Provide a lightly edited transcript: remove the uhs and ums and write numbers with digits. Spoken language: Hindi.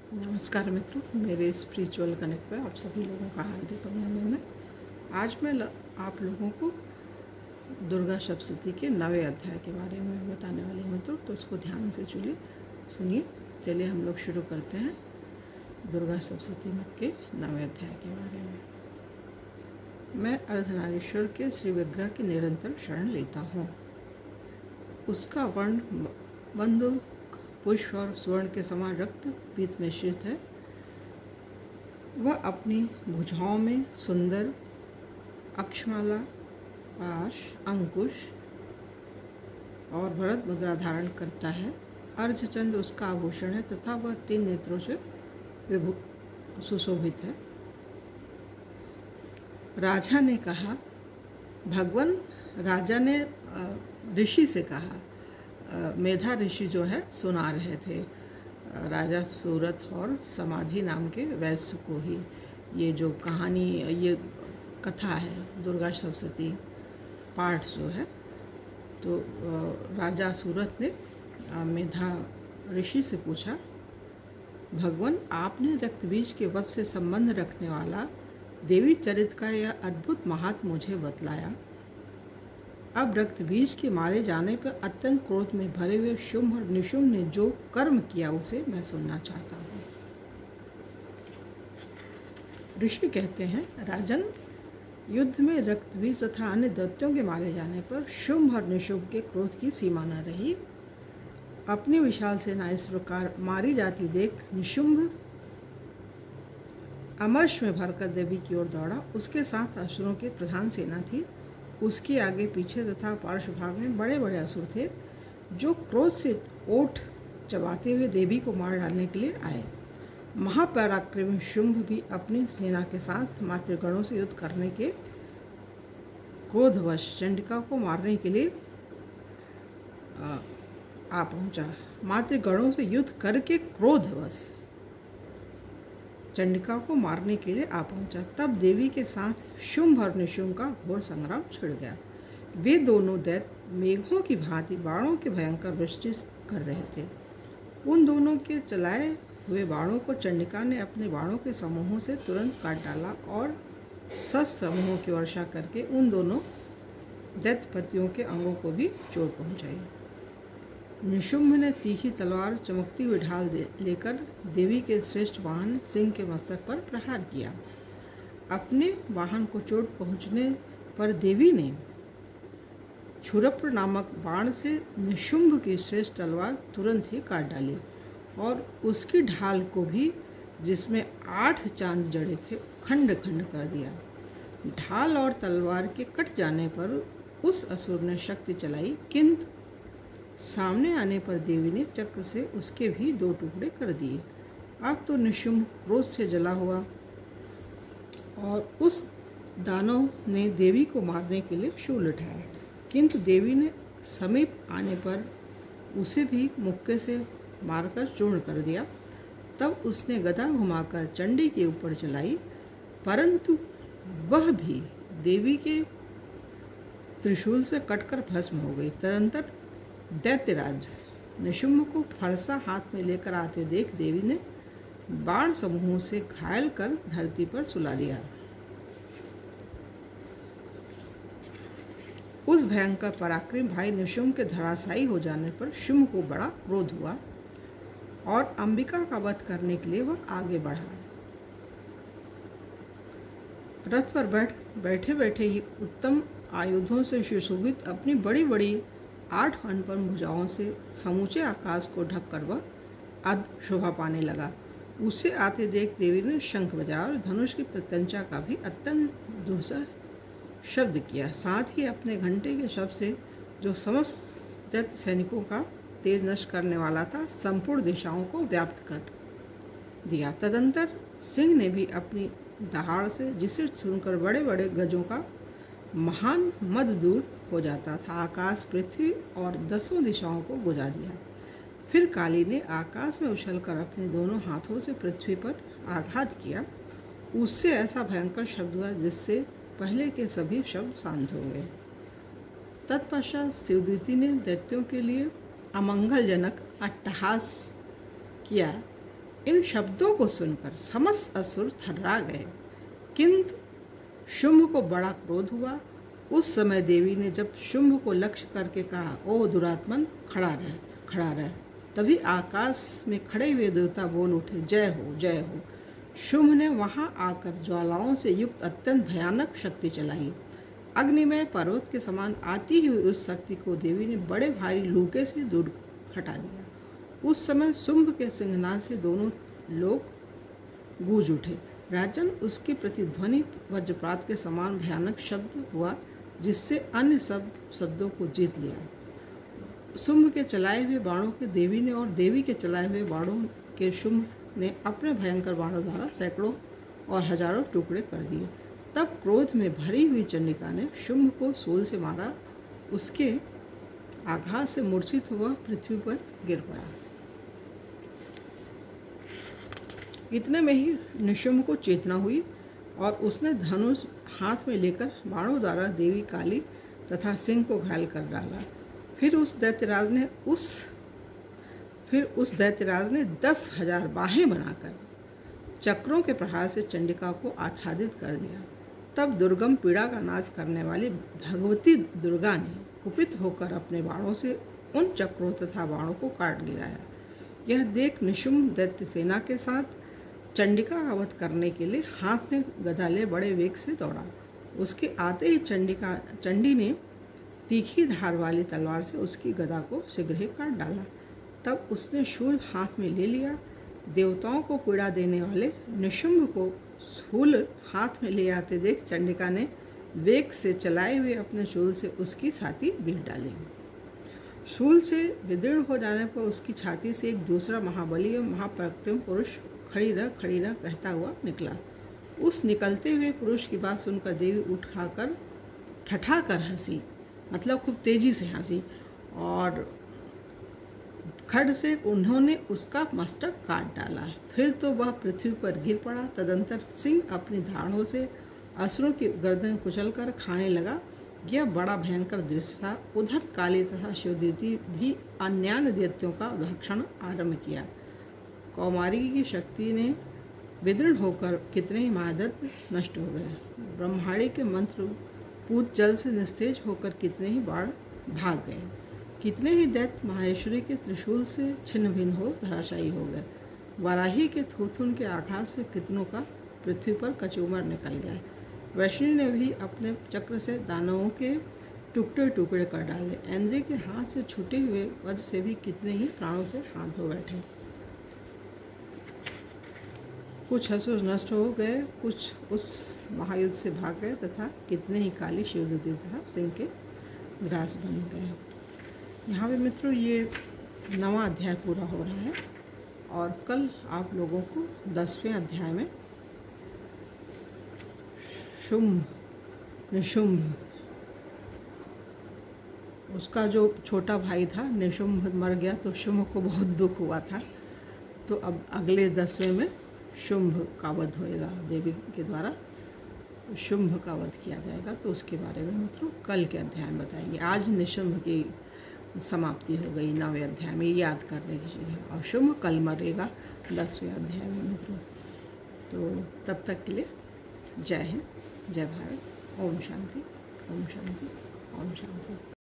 नमस्कार मित्रों, मेरे स्पिरिचुअल कनेक्ट पे आप सभी लोगों का हार्दिक अभिनंदन है। आज मैं आप लोगों को दुर्गा सप्तशती के 9वें अध्याय के बारे में बताने वाली हूँ मित्रों, तो इसको ध्यान से सुनिए। चलिए हम लोग शुरू करते हैं दुर्गा सप्तशती के 9वें अध्याय के बारे में। मैं अर्धनारीश्वर के श्री विग्रह की निरंतर शरण लेता हूँ। उसका वर्ण बंदूक, पुष्प और स्वर्ण के समान रक्त पीत मिश्रित है। वह अपनी भुजाओं में सुंदर अक्षमाला, पाश, अंकुश और भरत मुद्रा धारण करता है। अर्धचंद्र उसका आभूषण है तथा वह 3 नेत्रों से सुशोभित है। राजा ने कहा, भगवान राजा ने ऋषि से कहा, मेधा ऋषि जो है सुना रहे थे राजा सूरत और समाधि नाम के वैश्य को ही ये जो कहानी, ये कथा है दुर्गा सप्तशती पाठ जो है। तो राजा सूरत ने मेधा ऋषि से पूछा, भगवान आपने रक्तबीज के वध से संबंध रखने वाला देवी चरित्र का यह अद्भुत महात्म्य मुझे बतलाया। अब रक्तबीज के मारे जाने पर अत्यंत क्रोध में भरे हुए शुंभ और निशुंभ ने जो कर्म किया उसे मैं सुनना चाहता हूँ। ऋषि कहते हैं, राजन, युद्ध में रक्तबीज तथा अन्य दैत्यों के मारे जाने पर शुंभ और निशुंभ के क्रोध की सीमा न रही। अपनी विशाल सेना इस प्रकार मारी जाती देख निशुंभ अमर्ष में भरकर देवी की ओर दौड़ा। उसके साथ असुरों की प्रधान सेना थी। उसके आगे पीछे तथा पार्श्व भाग में बड़े बड़े असुर थे जो क्रोध से ओठ चबाते हुए देवी को मार डालने के लिए आए। महापराक्रमी शुंभ भी अपनी सेना के साथ मातृगणों से युद्ध करने के क्रोधवश चंडिका को मारने के लिए आ पहुंचा। मातृगणों से युद्ध करके क्रोधवश चंडिका को मारने के लिए आ पहुंचा। तब देवी के साथ शुंभ और निशुंभ का घोर संग्राम छिड़ गया। वे दोनों दैत्य मेघों की भांति बाणों की भयंकर वृष्टि कर रहे थे। उन दोनों के चलाए हुए बाणों को चंडिका ने अपने बाणों के समूहों से तुरंत काट डाला और शस्त्र समूहों की वर्षा करके उन दोनों दैत्यपतियों के अंगों को भी चोट पहुंचाई। निशुंभ ने तीखी तलवार चमकती हुई ढाल लेकर देवी के श्रेष्ठ वाहन सिंह के मस्तक पर प्रहार किया। अपने वाहन को चोट पहुंचने पर देवी ने क्षुरप्र नामक बाण से निशुंभ की श्रेष्ठ तलवार तुरंत ही काट डाली और उसकी ढाल को भी, जिसमें 8 चांद जड़े थे, खंड खंड कर दिया। ढाल और तलवार के कट जाने पर उस असुर ने शक्ति चलाई, किंतु सामने आने पर देवी ने चक्र से उसके भी 2 टुकड़े कर दिए। अब तो निशुंभ क्रोध से जला हुआ और उस दानव ने देवी को मारने के लिए शूल उठाया, किंतु देवी ने समीप आने पर उसे भी मुक्के से मारकर चूर्ण कर दिया। तब उसने गदा घुमाकर चंडी के ऊपर चलाई, परंतु वह भी देवी के त्रिशूल से कटकर भस्म हो गई। तदंतर दैत्यराज निशुंभ को फरसा हाथ में लेकर आते देख देवी ने बाण समूहों से घायल कर धरती पर सुला दिया। उस भयंकर पराक्रमी भाई निशुंभ के धराशायी हो जाने पर शुंभ को बड़ा क्रोध हुआ और अंबिका का वध करने के लिए वह आगे बढ़ा। रथ पर बैठे बैठे ही उत्तम आयुधों से सुशोभित अपनी बड़ी बड़ी 8 अनपन भुजाओं से समूचे आकाश को ढककर वह अद्भुत शोभा पाने लगा। उसे आते देख देवी ने शंख बजाया और धनुष की प्रत्यंचा का भी अत्यंत दुस्सह शब्द किया। साथ ही अपने घंटे के शब्द से, जो समस्त दैत्य सैनिकों का तेज नष्ट करने वाला था, संपूर्ण दिशाओं को व्याप्त कर दिया। तदंतर सिंह ने भी अपनी दहाड़ से, जिसे सुनकर बड़े बड़े गजों का महान मद दूर हो जाता था, आकाश, पृथ्वी और 10 दिशाओं को बुझा दिया। फिर काली ने आकाश में उछलकर अपने दोनों हाथों से पृथ्वी पर आघात किया। उससे ऐसा भयंकर शब्द हुआ जिससे पहले के सभी शब्द शांत हो गए। तत्पश्चात शिवदूती ने दैत्यों के लिए अमंगलजनक अट्टहास किया इन शब्दों को सुनकर समस्त असुर थर्रा गए, किंतु शुंभ को बड़ा क्रोध हुआ। उस समय देवी ने जब शुंभ को लक्ष्य करके कहा, ओ दुरात्मन, खड़ा रह। तभी आकाश में खड़े हुए देवता बोल उठे, जय हो, जय हो। शुंभ ने वहां आकर ज्वालाओं से युक्त अत्यंत भयानक शक्ति चलाई। अग्निमय पर्वत के समान आती हुई उस शक्ति को देवी ने बड़े भारी लूके से दूर हटा दिया। उस समय शुंभ के सिंहनाद से दोनों लोग गूंज उठे। राजन, उसके प्रतिध्वनि वज्रपात के समान भयानक शब्द हुआ, जिससे अन्य सब शब्दों को जीत लिया। शुंभ के चलाए हुए बाणों के देवी ने और देवी के चलाए हुए बाणों के शुंभ ने अपने भयंकर बाणों द्वारा सैकड़ों और हजारों टुकड़े कर दिए। तब क्रोध में भरी हुई चंडिका ने शुंभ को शूल से मारा। उसके आघात से मूर्छित हुआ पृथ्वी पर गिर पड़ा। इतने में ही निशुंभ को चेतना हुई और उसने धनुष हाथ में लेकर बाणों द्वारा देवी काली तथा सिंह को घायल कर डाला। फिर उस दैत्यराज ने 10,000 बाहें बनाकर चक्रों के प्रहार से चंडिका को आच्छादित कर दिया। तब दुर्गम पीड़ा का नाश करने वाली भगवती दुर्गा ने कुपित होकर अपने बाणों से उन चक्रों तथा बाणों को काट गिराया। यह देख निशुंभ दैत्य सेना के साथ चंडिका का वध करने के लिए हाथ में गदा ले बड़े वेग से दौड़ा। उसके आते ही चंडी ने तीखी धार वाली तलवार से उसकी गदा को शीघ्र ही काट डाला। तब उसने शूल हाथ में ले लिया। देवताओं को पीड़ा देने वाले निशुंभ को शूल हाथ में ले आते देख चंडिका ने वेग से चलाए हुए अपने शूल से उसकी छाती बीट डाली। शूल से विदीर्ण हो जाने पर उसकी छाती से एक दूसरा महाबली और महापराक्रमी पुरुष खड़ी रह कहता हुआ निकला। उस निकलते हुए पुरुष की बात सुनकर देवी उठ खाकर ठठा कर हंसी, मतलब खूब तेजी से हंसी, और खड्ग से उन्होंने उसका मस्तक काट डाला। फिर तो वह पृथ्वी पर गिर पड़ा। तदंतर सिंह अपनी धाड़ों से असुरों की गर्दन कुचलकर खाने लगा। यह बड़ा भयंकर दृश्य था। उधर काली तथा शिवदूती भी अन्यान्य दैत्यों का भक्षण आरंभ किया। कौमारी की शक्ति ने विदीर्ण होकर कितने ही महादैत्य नष्ट हो गए। ब्रह्माणी के मंत्र पूत जल से निस्तेज होकर कितने ही बाण भाग गए। कितने ही दैत्य माहेश्वरी के त्रिशूल से छिन्न भिन्न हो धराशायी हो गए। वाराही के थूथुन के आघात से कितनों का पृथ्वी पर कचूमर निकल गया। वैष्णवी ने भी अपने चक्र से दानवों के टुकड़े टुकड़े कर डाले। इंद्र के हाथ से छूटे हुए वज्र से भी कितने ही प्राणों से हाथ धो बैठे। कुछ असुर नष्ट हो गए, कुछ उस महायुद्ध से भाग गए तथा कितने ही काली शिवदूती तथा सिंह के ग्रास बन गए। यहाँ पे मित्रों ये 9वां अध्याय पूरा हो रहा है और कल आप लोगों को 10वें अध्याय में शुंभ निशुंभ, उसका जो छोटा भाई था निशुंभ मर गया तो शुंभ को बहुत दुख हुआ था। तो अब अगले 10वें में शुंभ का वध होएगा, देवी के द्वारा शुंभ का वध किया जाएगा। तो उसके बारे में मित्रों कल के अध्याय में बताएंगे। आज निशुंभ की समाप्ति हो गई 9वें अध्याय में, याद करने की चीज़ है। और शुंभ कल मरेगा 10वें अध्याय में मित्रों। तो तब तक के लिए जय हिंद, जय भारत। ओम शांति, ओम शांति, ओम शांति।